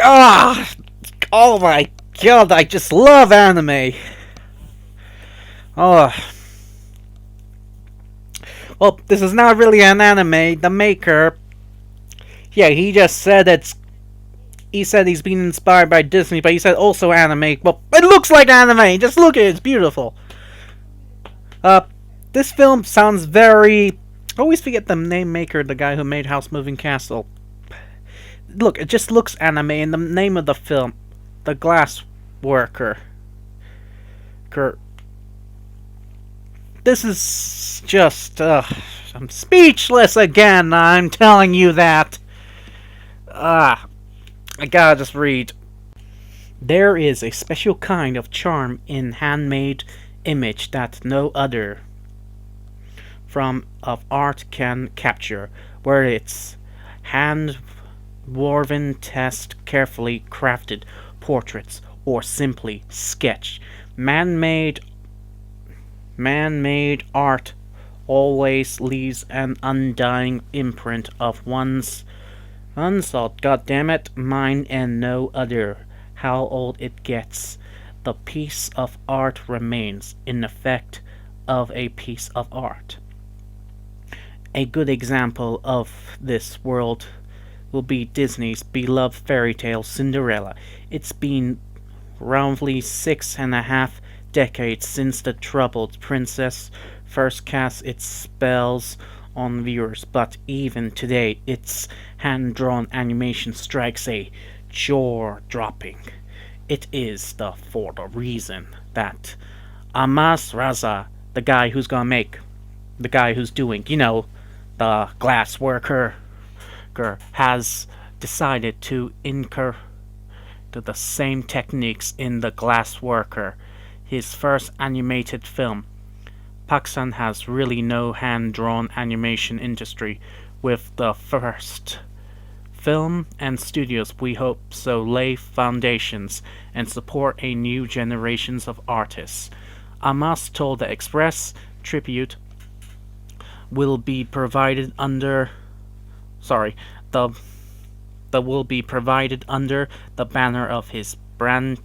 Ah, oh my god, I just love anime. Oh, well, this is not really an anime. The maker, yeah, he just said it's. He said he's been inspired by Disney, but he said also anime. Well, it looks like anime. Just look at it; it's beautiful. Uh, this film sounds very. I always forget the name maker, the guy who made House Moving Castle. Look, it just looks anime, and the name of the film, The Glassworker. This is just, I'm speechless again, I'm telling you that. I gotta just read. There is a special kind of charm in handmade image that no other form of art can capture, where it's hand-woven test, carefully crafted portraits, or simply sketched. Man-made art always leaves an undying imprint of one's unsolved, goddammit, mine and no other. How old it gets, the piece of art remains, in effect, of a piece of art. A good example of this world will be Disney's beloved fairy tale Cinderella. It's been roughly 6.5 decades since the troubled princess first cast its spells on viewers, but even today its hand-drawn animation strikes a jaw-dropping. It is for the reason that Amas Raza, the guy who's doing, the Glassworker, has decided to incur to the same techniques in the Glassworker, his first animated film. Pakistan has really no hand-drawn animation industry with the first film, and studios we hope so lay foundations and support a new generations of artists. Amas told the Express Tribute will be provided under will be provided under the banner of his branch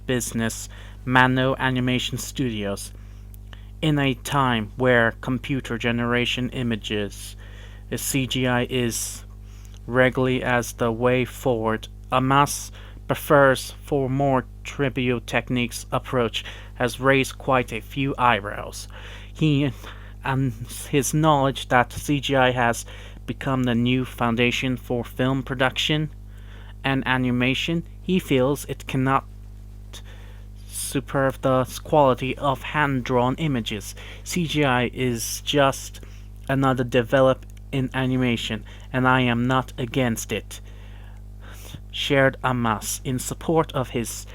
business, Mano Animation Studios. In a time where computer generation images, CGI is regularly as the way forward, Amas prefers for more tribute techniques approach has raised quite a few eyebrows. He and his knowledge that CGI has become the new foundation for film production and animation, he feels it cannot superb the quality of hand-drawn images. CGI is just another develop in animation, and I am not against it. Shared Amas in support of his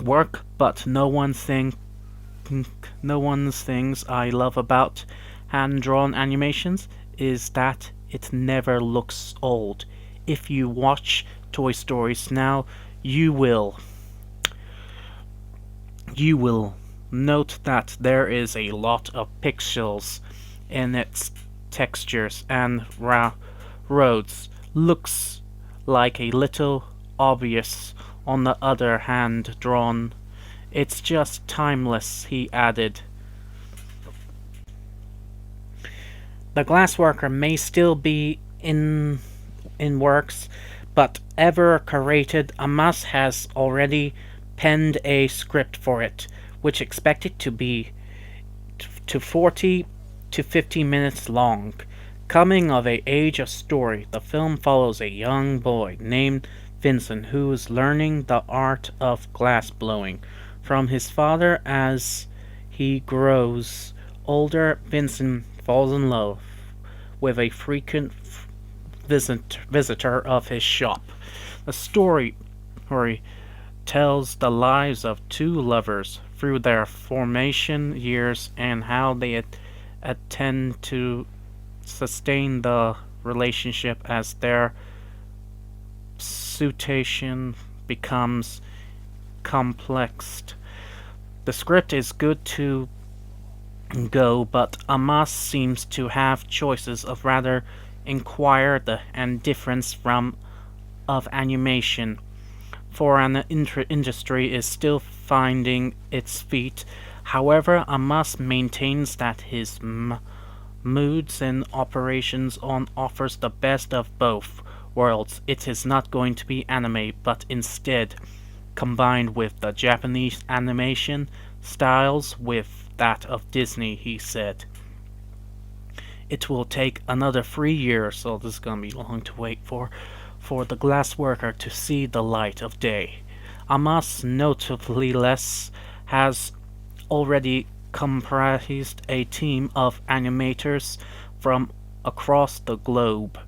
work, but no one's things I love about hand-drawn animations is that it never looks old. If you watch Toy Stories now, you will note that there is a lot of pixels in its textures, and roads looks like a little obvious. On the other hand, drawn, it's just timeless, he added. The Glassworker may still be in works, but ever created, Amas has already penned a script for it, which expected to be to 40 to 50 minutes long. Coming of age a story, the film follows a young boy named Vincent who is learning the art of glass blowing from his father. As he grows older, Vincent falls in love with a frequent visitor of his shop. The story tells the lives of two lovers through their formation years and how they attempt to sustain the relationship as their situation becomes complex. The script is good to go, but Amas seems to have choices of rather inquire and difference from of animation for an industry is still finding its feet. However, Amos maintains that his moods and operations on offers the best of both worlds. It is not going to be anime, but instead combined with the Japanese animation styles with that of Disney, he said. It will take another 3 years, so this is gonna be long to wait for the Glassworker to see the light of day. Amos, notably less, has already comprised a team of animators from across the globe,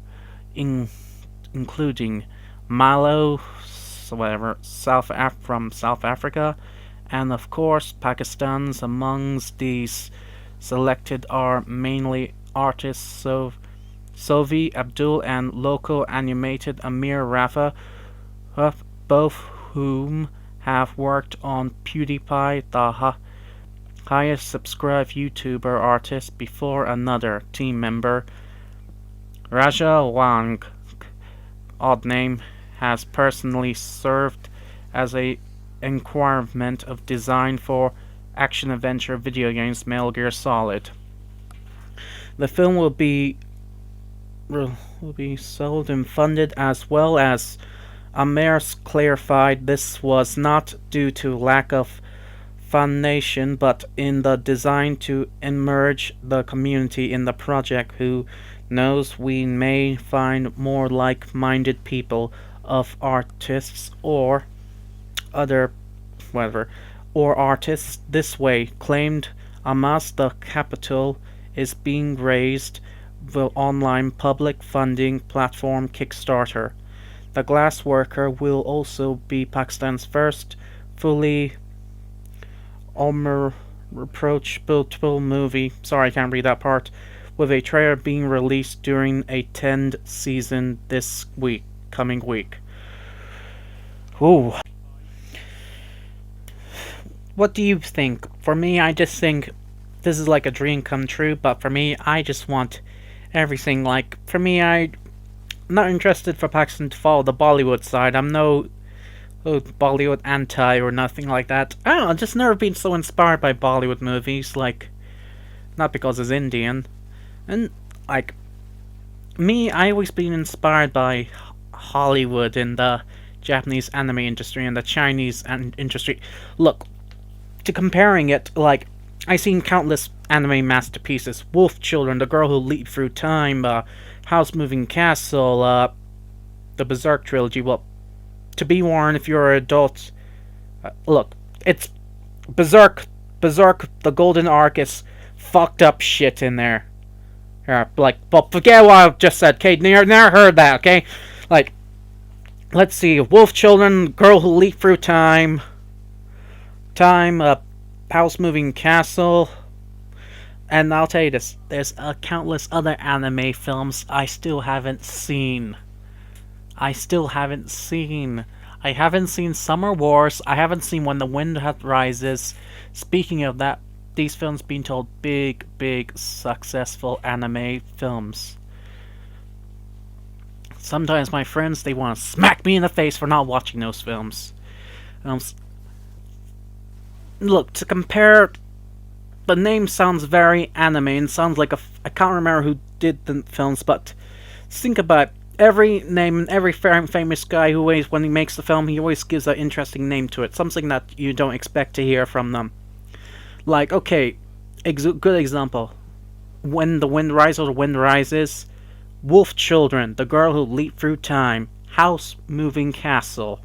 including Malo, whatever, from South Africa, and of course Pakistan's. Amongst these selected are mainly artists Sovi Abdul and local animated Amir Rafa, both whom have worked on PewDiePie, the highest subscribed YouTuber artist, before another team member, Raja Wang, odd name, has personally served as a environment of design for action-adventure video games Metal Gear Solid. The film will be sold and funded, as well as Amer's clarified this was not due to lack of fundation, but in the design to immerse the community in the project. Who knows, we may find more like-minded people of artists or other whatever or artists this way, claimed Amos. The capital is being raised the online public funding platform Kickstarter. The Glassworker will also be Pakistan's first fully reproachable movie. Sorry, I can't read that part. With a trailer being released during a 10th season this coming week. Ooh. What do you think? For me, I just think this is like a dream come true, but for me, I just want everything. Like, for me, I'm not interested for Pakistan to follow the Bollywood side. I'm no Bollywood anti or nothing like that. I don't know, I've just never been so inspired by Bollywood movies, like, not because it's Indian. And, like, me, I always been inspired by Hollywood and the Japanese anime industry and the Chinese industry. Look, to comparing it, like, I've seen countless anime masterpieces. Wolf Children, The Girl Who Leaped Through Time, House Moving Castle, the Berserk trilogy. Well, to be warned, if you're an adult, look, it's Berserk, the Golden Arc is fucked up shit in there. Like, well, forget what I just said, okay? Never heard that, okay? Like, let's see, Wolf Children, Girl Who Leaped Through Time, House Moving Castle, and I'll tell you this, there's countless other anime films I still haven't seen. I haven't seen Summer Wars, I haven't seen When the Wind Rises. Speaking of that, these films being told big, successful anime films. Sometimes my friends, they want to smack me in the face for not watching those films. Look, to compare, the name sounds very anime and sounds like I can't remember who did the films, but think about every name and every famous guy who always, when he makes the film, he always gives an interesting name to it, something that you don't expect to hear from them. Like, okay, good example, When the Wind Rises or The Wind Rises, Wolf Children, The Girl Who Leaped Through Time, House Moving Castle,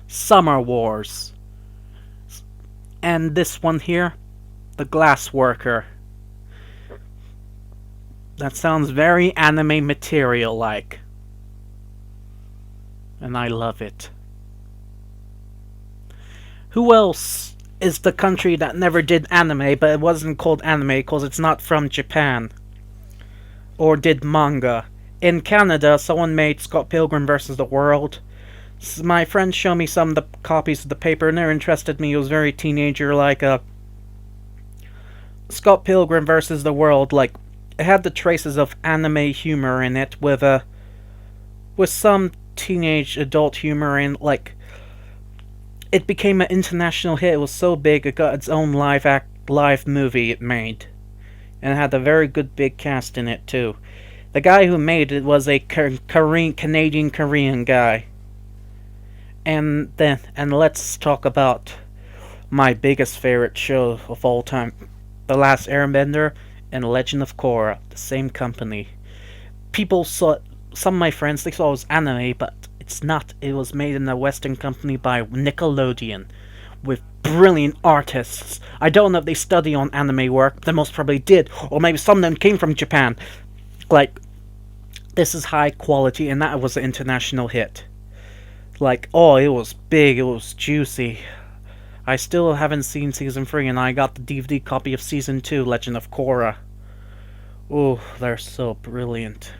Summer Wars, and this one here, The Glassworker. That sounds very anime material like, and I love it. Who else is the country that never did anime, but it wasn't called anime because it's not from Japan? Or did manga? In Canada, someone made Scott Pilgrim vs. the World. My friend showed me some of the copies of the paper, and they're interested in me. It was very teenager, like Scott Pilgrim vs. the World. Like, it had the traces of anime humor in it, with some teenage adult humor, and like it became an international hit. It was so big it got its own live movie it made, and it had a very good big cast in it too. The guy who made it was a Canadian Korean guy. And let's talk about my biggest favorite show of all time, The Last Airbender and Legend of Korra, the same company. People saw some of my friends, they saw it was anime, but it's not. It was made in a Western company by Nickelodeon with brilliant artists. I don't know if they study on anime work, they most probably did, or maybe some of them came from Japan. Like, this is high quality, and that was an international hit. Like, oh, it was big, it was juicy. I still haven't seen Season 3, and I got the DVD copy of Season 2, Legend of Korra. Oh, they're so brilliant.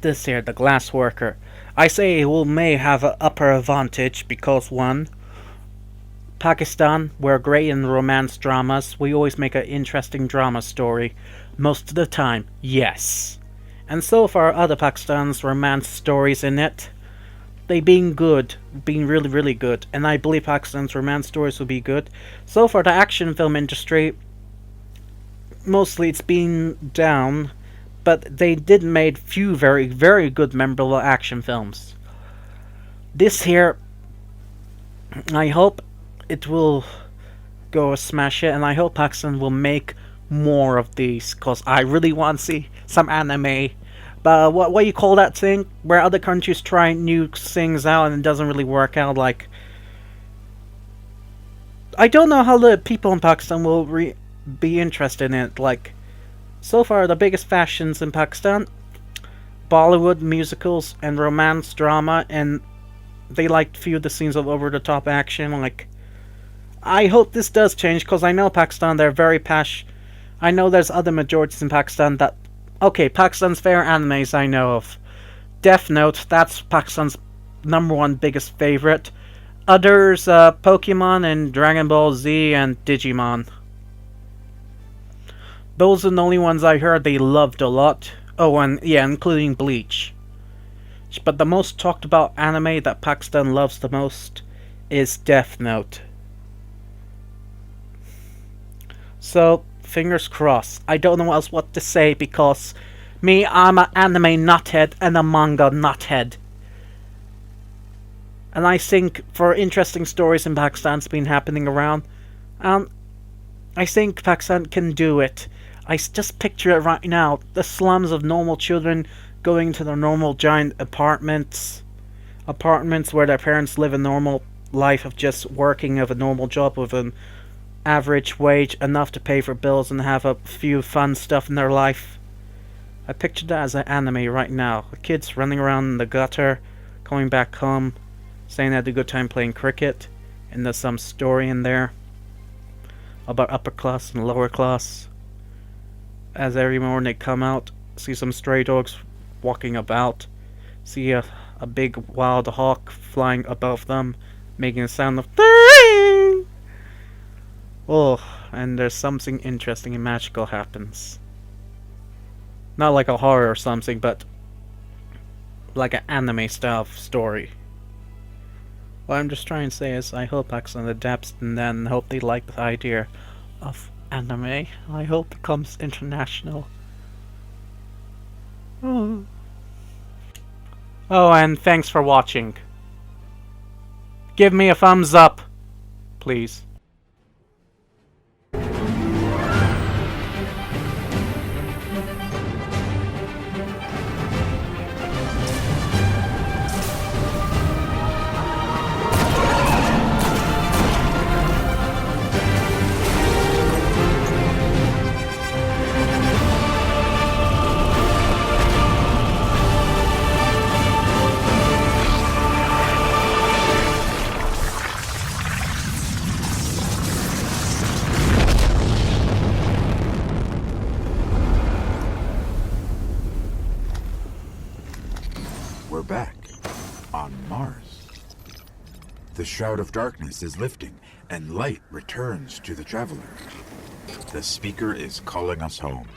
This here, the Glassworker. I say it may have an upper advantage because, one, Pakistan, we're great in romance dramas. We always make an interesting drama story. Most of the time, yes. And so far, other Pakistan's romance stories in it, they been good, been really, really good. And I believe Pakistan's romance stories will be good. So far, the action film industry, mostly it's been down, but they did made few very, very good memorable action films. This here, I hope it will go smash it, and I hope Pakistan will make more of these, because I really want to see some anime. But what you call that thing where other countries try new things out and it doesn't really work out? Like, I don't know how the people in Pakistan will be interested in it. Like, so far the biggest fashions in Pakistan, Bollywood musicals and romance drama, and they like few of the scenes of over the top action. Like, I hope this does change, because I know Pakistan, they're very I know there's other majorities in Pakistan that, okay, Pakistan's favorite animes I know of. Death Note, that's Pakistan's #1 biggest favorite. Others, Pokemon and Dragon Ball Z and Digimon. Those are the only ones I heard they loved a lot. Oh, and yeah, including Bleach. But the most talked about anime that Pakistan loves the most is Death Note. So, fingers crossed. I don't know else what to say, because me, I'm an anime nuthead and a manga nuthead. And I think for interesting stories in Pakistan's been happening around, I think Pakistan can do it. I just picture it right now. The slums of normal children going to their normal giant apartments where their parents live a normal life of just working of a normal job with an average wage, enough to pay for bills and have a few fun stuff in their life. I picture that as an anime right now. The kids running around in the gutter, coming back home, saying they had a good time playing cricket, and there's some story in there about upper class and lower class. As every morning they come out, see some stray dogs walking about, see a big wild hawk flying above them, making a sound of ding! Oh, and there's something interesting and magical happens. Not like a horror or something, but like an anime style story. What I'm just trying to say is, I hope Pakistan adapts, and then hope they like the idea of anime. I hope it becomes international. Oh, and thanks for watching. Give me a thumbs up, please. We're back on Mars. The shroud of darkness is lifting, and light returns to the traveler. The speaker is calling us home.